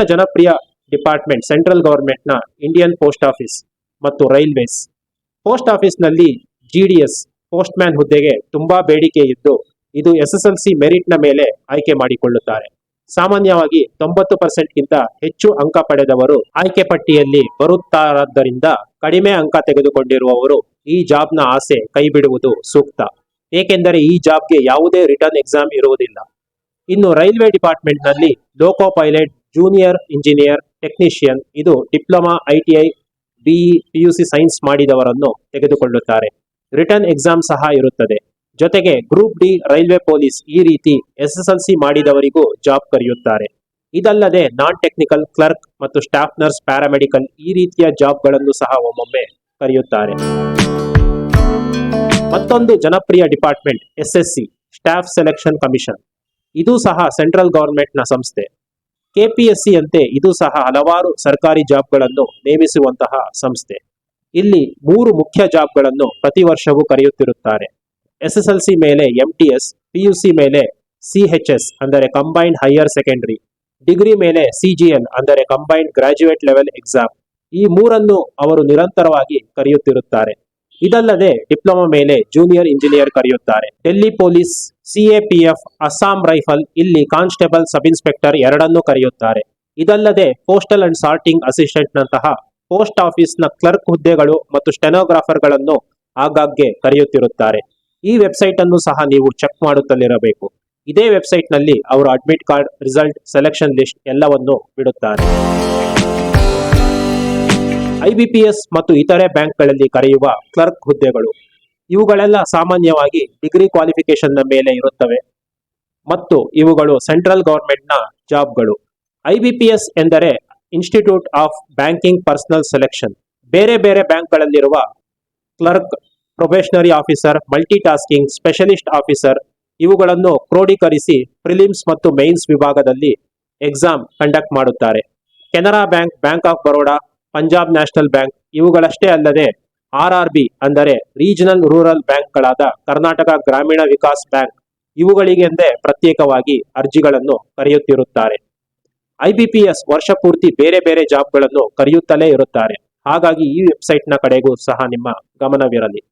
ಇನ್ನ ಜನಪ್ರಿಯ department central ಗವರ್ಮೆಂಟ್ನ ಇಂಡಿಯನ್ ಪೋಸ್ಟ್ ಆಫೀಸ್ ಮತ್ತು ರೈಲ್ವೇಸ್. ಪೋಸ್ಟ್ ಆಫೀಸ್ನಲ್ಲಿ GDS ಪೋಸ್ಟ್ ಮ್ಯಾನ್ ಹುದ್ದೆಗೆ ತುಂಬಾ ಬೇಡಿಕೆ ಇದ್ದು ಇದು SSLC ಮೆರಿಟ್ನ ಮೇಲೆ ಆಯ್ಕೆ ಮಾಡಿಕೊಳ್ಳುತ್ತಾರೆ. ಸಾಮಾನ್ಯವಾಗಿ 90%ಗಿಂತ ಹೆಚ್ಚು ಅಂಕ ಪಡೆದವರು ಆಯ್ಕೆ ಪಟ್ಟಿಯಲ್ಲಿ ಬರುತ್ತಾರಾದ್ದರಿಂದ ಕಡಿಮೆ ಅಂಕ ತೆಗೆದುಕೊಂಡಿರುವವರು ಈ ಜಾಬ್ನ ಆಸೆ ಕೈಬಿಡುವುದು ಸೂಕ್ತ, ಏಕೆಂದರೆ ಈ ಜಾಬ್ಗೆ ಯಾವುದೇ ರಿಟರ್ನ್ ಎಕ್ಸಾಮ್ ಇರುವುದಿಲ್ಲ. ಇನ್ನು ರೈಲ್ವೆ ಡಿಪಾರ್ಟ್ಮೆಂಟ್ನಲ್ಲಿ loco pilot, junior engineer, technician ಇದು diploma, ITI, BE, PUC science ಮಾಡಿದವರನ್ನು ತೆಗೆದುಕೊಳ್ಳುತ್ತಾರೆ. ರಿಟರ್ನ್ ಎಕ್ಸಾಮ್ ಸಹ ಇರುತ್ತದೆ. ಜೊತೆಗೆ ಗ್ರೂಪ್ ಡಿ, ರೈಲ್ವೆ ಪೊಲೀಸ್ ಈ ರೀತಿ SSLC ಮಾಡಿದವರಿಗೂ ಜಾಬ್ ಕರೆಯುತ್ತಾರೆ. ಇದಲ್ಲದೆ ನಾನ್ ಟೆಕ್ನಿಕಲ್ ಕ್ಲರ್ಕ್ ಮತ್ತು ಸ್ಟಾಫ್ ನರ್ಸ್, ಪ್ಯಾರಾಮೆಡಿಕಲ್ ಈ ರೀತಿಯ ಜಾಬ್ಗಳನ್ನು ಸಹ ಒಮ್ಮೊಮ್ಮೆ ಕರೆಯುತ್ತಾರೆ. ಮತ್ತೊಂದು ಜನಪ್ರಿಯ department SSC staff selection commission. ಇದು ಸಹ ಸೆಂಟ್ರಲ್ ಗವರ್ಮೆಂಟ್ನ ಸಂಸ್ಥೆ. KPSC ಅಂತೆ ಇದು ಸಹ ಹಲವಾರು ಸರ್ಕಾರಿ ಜಾಬ್ಗಳನ್ನು ನೇಮಿಸುವಂತಹ ಸಂಸ್ಥೆ. ಇಲ್ಲಿ 3 ಮುಖ್ಯ ಜಾಬ್ಗಳನ್ನು ಪ್ರತಿ ವರ್ಷವೂ ಕರೆಯುತ್ತಿರುತ್ತಾರೆ. SSLC ಮೇಲೆ MTS, PUC ಮೇಲೆ CHS ಅಂದರೆ ಕಂಬೈನ್ಡ್ ಹೈಯರ್ ಸೆಕೆಂಡರಿ, ಡಿಗ್ರಿ ಮೇಲೆ CGL ಅಂದರೆ ಕಂಬೈನ್ಡ್ ಗ್ರಾಜ್ಯುಯೇಟ್ ಲೆವೆಲ್ ಎಕ್ಸಾಮ್. ಈ 3 ಅವರು ನಿರಂತರವಾಗಿ ಕರೆಯುತ್ತಿರುತ್ತಾರೆ. ಇದಲ್ಲದೆ ಡಿಪ್ಲೊಮಾ ಮೇಲೆ ಜೂನಿಯರ್ ಇಂಜಿನಿಯರ್ ಕರೆಯುತ್ತಾರೆ. Delhi police, CAPF, Assam rifle ಇಲ್ಲಿ ಕಾನ್ಸ್ಟೇಬಲ್, ಸಬ್ ಇನ್ಸ್ಪೆಕ್ಟರ್ ಎರಡನ್ನೂ ಕರೆಯುತ್ತಾರೆ. ಇದಲ್ಲದೆ ಪೋಸ್ಟಲ್ ಅಂಡ್ ಸಾರ್ಟಿಂಗ್ ಅಸಿಸ್ಟೆಂಟ್ ನಂತಹ ಪೋಸ್ಟ್ ಆಫೀಸ್ನ ಕ್ಲರ್ಕ್ ಹುದ್ದೆಗಳು ಮತ್ತು ಸ್ಟೆನೋಗ್ರಾಫರ್ಗಳನ್ನು ಆಗಾಗ್ಗೆ ಕರೆಯುತ್ತಿರುತ್ತಾರೆ. ಈ ವೆಬ್ಸೈಟ್ ಅನ್ನು ಸಹ ನೀವು ಚೆಕ್ ಮಾಡುತ್ತಲಿರಬೇಕು. ಇದೇ ವೆಬ್ಸೈಟ್ ನಲ್ಲಿ ಅವರು admit card, result, selection list ಎಲ್ಲವನ್ನು ಬಿಡುತ್ತಾರೆ. IBPS ಮತ್ತು ಇತರೆ ಬ್ಯಾಂಕ್ಗಳಲ್ಲಿ ಕರೆಯುವ ಕ್ಲರ್ಕ್ ಹುದ್ದೆಗಳು ಇವುಗಳೆಲ್ಲ ಸಾಮಾನ್ಯವಾಗಿ ಡಿಗ್ರಿ ಕ್ವಾಲಿಫಿಕೇಶನ್ನ ಮೇಲೆ ಇರುತ್ತವೆ ಮತ್ತು ಇವುಗಳು ಸೆಂಟ್ರಲ್ ಗವರ್ಮೆಂಟ್ನ ಜಾಬ್ಗಳು. IBPS ಎಂದರೆ institute of banking personnel selection. ಬೇರೆ ಬೇರೆ ಬ್ಯಾಂಕ್ಗಳಲ್ಲಿರುವ clerk, probationary officer, multi tasking, specialist officer ಇವುಗಳನ್ನು ಕ್ರೋಢೀಕರಿಸಿ ಪ್ರಿಲಿಮ್ಸ್ ಮತ್ತು ಮೈನ್ಸ್ ವಿಭಾಗದಲ್ಲಿ ಎಕ್ಸಾಮ್ ಕಂಡಕ್ಟ್ ಮಾಡುತ್ತಾರೆ. Canara bank, bank of Baroda, Punjab national bank ಇವುಗಳಷ್ಟೇ ಅಲ್ಲದೆ RRB ಅಂದರೆ ರೀಜನಲ್ ರೂರಲ್ ಬ್ಯಾಂಕ್ಗಳಾದ ಕರ್ನಾಟಕ ಗ್ರಾಮೀಣ ವಿಕಾಸ್ ಬ್ಯಾಂಕ್ ಇವುಗಳಿಗೆಂದೇ ಪ್ರತ್ಯೇಕವಾಗಿ ಅರ್ಜಿಗಳನ್ನು ಕರೆಯುತ್ತಿರುತ್ತಾರೆ. IBPS ವರ್ಷ ಪೂರ್ತಿ ಬೇರೆ ಬೇರೆ ಜಾಬ್ಗಳನ್ನು ಕರೆಯುತ್ತಲೇ ಇರುತ್ತಾರೆ. ಹಾಗಾಗಿ ಈ ವೆಬ್ಸೈಟ್ನ ಕಡೆಗೂ ಸಹ ನಿಮ್ಮ ಗಮನವಿರಲಿ.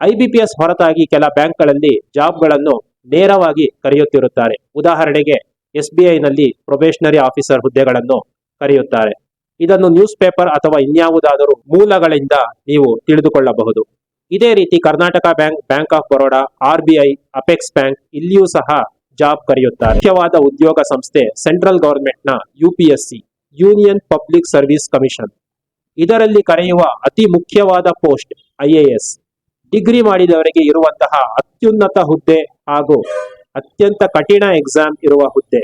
IBPS ಹೊರತಾಗಿ ಕೆಲ ಬ್ಯಾಂಕ್ಗಳಲ್ಲಿ ಜಾಬ್ಗಳನ್ನು ನೇರವಾಗಿ ಕರೆಯುತ್ತಿರುತ್ತಾರೆ. ಉದಾಹರಣೆಗೆ SBI ನಲ್ಲಿ ಪ್ರೊಬೇಷನರಿ ಆಫೀಸರ್ ಹುದ್ದೆಗಳನ್ನು ಕರೆಯುತ್ತಾರೆ. ಇದನ್ನು ನ್ಯೂಸ್ ಪೇಪರ್ ಅಥವಾ ಇನ್ಯಾವುದಾದರೂ ಮೂಲಗಳಿಂದ ನೀವು ತಿಳಿದುಕೊಳ್ಳಬಹುದು. ಇದೇ ರೀತಿ Karnataka bank, bank of Baroda, RBI, apex bank ಇಲ್ಲಿಯೂ ಸಹ ಜಾಬ್ ಕರೆಯುತ್ತಾರೆ. ಮುಖ್ಯವಾದ ಉದ್ಯೋಗ ಸಂಸ್ಥೆ ಸೆಂಟ್ರಲ್ ಗವರ್ಮೆಂಟ್ನ UPSC union public service commission. ಇದರಲ್ಲಿ ಕರೆಯುವ ಅತಿ ಮುಖ್ಯವಾದ ಪೋಸ್ಟ್ IAS. ಡಿಗ್ರಿ ಮಾಡಿದವರಿಗೆ ಇರುವಂತಹ ಅತ್ಯುನ್ನತ ಹುದ್ದೆ ಹಾಗೂ ಅತ್ಯಂತ ಕಠಿಣ ಎಕ್ಸಾಮ್ ಇರುವ ಹುದ್ದೆ.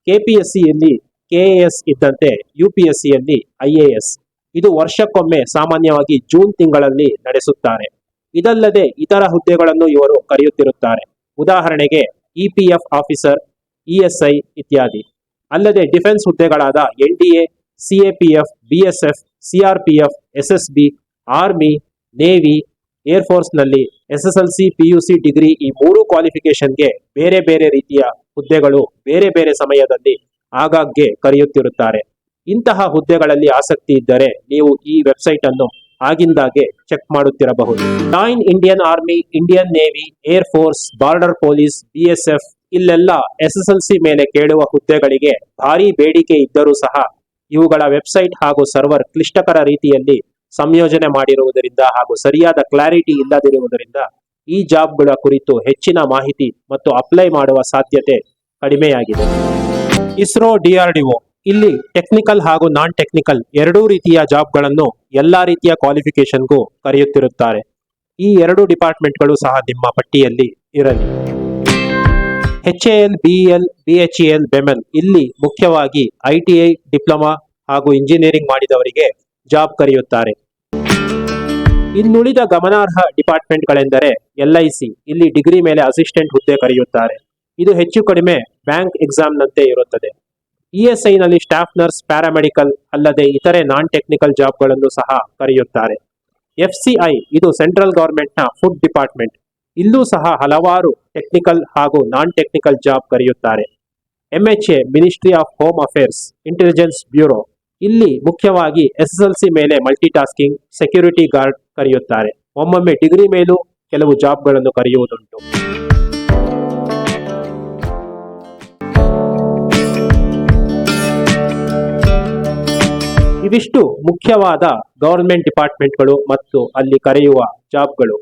KPSCಯಲ್ಲಿ KAS ಇದ್ದಂತೆ UPSCಯಲ್ಲಿ IAS. ಇದು ವರ್ಷಕ್ಕೊಮ್ಮೆ ಸಾಮಾನ್ಯವಾಗಿ ಜೂನ್ ತಿಂಗಳಲ್ಲಿ ನಡೆಸುತ್ತಾರೆ. ಇದಲ್ಲದೆ ಇತರ ಹುದ್ದೆಗಳನ್ನು ಇವರು ಕರೆಯುತ್ತಿರುತ್ತಾರೆ. ಉದಾಹರಣೆಗೆ EPF ಆಫೀಸರ್, ESI ಇತ್ಯಾದಿ. ಅಲ್ಲದೆ ಡಿಫೆನ್ಸ್ ಹುದ್ದೆಗಳಾದ NDA, CAPF, BSF, CRPF, SSB, army, navy, ಏರ್ಫೋರ್ಸ್ನಲ್ಲಿ SSLC, PUC, ಡಿಗ್ರಿ ಈ 3 ಕ್ವಾಲಿಫಿಕೇಶನ್ಗೆ ಬೇರೆ ಬೇರೆ ರೀತಿಯ ಹುದ್ದೆಗಳು ಬೇರೆ ಬೇರೆ ಸಮಯದಲ್ಲಿ ಆಗಾಗ್ಗೆ ಕರೆಯುತ್ತಿರುತ್ತಾರೆ. ಇಂತಹ ಹುದ್ದೆಗಳಲ್ಲಿ ಆಸಕ್ತಿ ಇದ್ದರೆ ನೀವು ಈ ವೆಬ್ಸೈಟ್ ಅನ್ನು ಆಗಿಂದಾಗೆ ಚೆಕ್ ಮಾಡುತ್ತಿರಬಹುದು. Join Indian army, Indian navy, air force, border police, BSF ಇಲ್ಲೆಲ್ಲ SSLC ಮೇಲೆ ಕೇಳುವ ಹುದ್ದೆಗಳಿಗೆ ಭಾರಿ ಬೇಡಿಕೆ ಇದ್ದರೂ ಸಹ ಇವುಗಳ ವೆಬ್ಸೈಟ್ ಹಾಗೂ ಸರ್ವರ್ ಕ್ಲಿಷ್ಟಕರ ರೀತಿಯಲ್ಲಿ ಸಂಯೋಜನೆ ಮಾಡಿರುವುದರಿಂದ ಹಾಗೂ ಸರಿಯಾದ ಕ್ಲಾರಿಟಿ ಇಲ್ಲದಿರುವುದರಿಂದ ಈ ಜಾಬ್ಗಳ ಕುರಿತು ಹೆಚ್ಚಿನ ಮಾಹಿತಿ ಮತ್ತು ಅಪ್ಲೈ ಮಾಡುವ ಸಾಧ್ಯತೆ ಕಡಿಮೆಯಾಗಿದೆ. ISRO, DRDO ಇಲ್ಲಿ ಟೆಕ್ನಿಕಲ್ ಹಾಗೂ ನಾನ್ ಟೆಕ್ನಿಕಲ್ ಎರಡೂ ರೀತಿಯ ಜಾಬ್ಗಳನ್ನು ಎಲ್ಲಾ ರೀತಿಯ ಕ್ವಾಲಿಫಿಕೇಶನ್ಗೂ ಕರೆಯುತ್ತಿರುತ್ತಾರೆ. ಈ 2 ಡಿಪಾರ್ಟ್ಮೆಂಟ್ಗಳು ಸಹ ನಿಮ್ಮ ಪಟ್ಟಿಯಲ್ಲಿ ಇರಲಿ. HAL, BEL, BHEL, BEMEL ಇಲ್ಲಿ ಮುಖ್ಯವಾಗಿ ITI, ಡಿಪ್ಲೊಮಾ ಹಾಗೂ ಇಂಜಿನಿಯರಿಂಗ್ ಮಾಡಿದವರಿಗೆ ಜಾಬ್ ಕರೆಯುತ್ತಾರೆ. ಇನ್ನುಳಿದ ಗಮನಾರ್ಹ ಡಿಪಾರ್ಟ್ಮೆಂಟ್ಗಳೆಂದರೆ LIC ಇಲ್ಲಿ ಡಿಗ್ರಿ ಮೇಲೆ ಅಸಿಸ್ಟೆಂಟ್ ಹುದ್ದೆ ಕರೆಯುತ್ತಾರೆ. ಇದು ಹೆಚ್ಚು ಕಡಿಮೆ ಬ್ಯಾಂಕ್ ಎಕ್ಸಾಮ್ನಂತೆ ಇರುತ್ತದೆ. ESI ನಲ್ಲಿ ಸ್ಟಾಫ್ ನರ್ಸ್, ಪ್ಯಾರಾಮೆಡಿಕಲ್ ಅಲ್ಲದೆ ಇತರೆ ನಾನ್ ಟೆಕ್ನಿಕಲ್ ಜಾಬ್ಗಳನ್ನು ಸಹ ಕರೆಯುತ್ತಾರೆ. FCI ಇದು ಸೆಂಟ್ರಲ್ ಗವರ್ಮೆಂಟ್ನ ಫುಡ್ ಡಿಪಾರ್ಟ್ಮೆಂಟ್. ಇಲ್ಲೂ ಸಹ ಹಲವಾರು ಟೆಕ್ನಿಕಲ್ ಹಾಗೂ ನಾನ್ ಟೆಕ್ನಿಕಲ್ ಜಾಬ್ ಕರೆಯುತ್ತಾರೆ. MHA ministry of home affairs intelligence bureau. ಇಲ್ಲಿ ಮುಖ್ಯವಾಗಿ SSLC ಮೇಲೆ ಮಲ್ಟಿ ಟಾಸ್ಕಿಂಗ್ ಸೆಕ್ಯೂರಿಟಿ ಗಾರ್ಡ್ ಕರೆಯುತ್ತಾರೆ. ಒಮ್ಮೊಮ್ಮೆ ಡಿಗ್ರಿ ಮೇಲೂ ಕೆಲವು ಜಾಬ್ಗಳನ್ನು ಕರೆಯುವುದುಂಟು. ಇವಿಷ್ಟು ಮುಖ್ಯವಾದ ಗವರ್ಮೆಂಟ್ ಡಿಪಾರ್ಟ್ಮೆಂಟ್ಗಳು ಮತ್ತು ಅಲ್ಲಿ ಕರೆಯುವ ಜಾಬ್ಗಳು.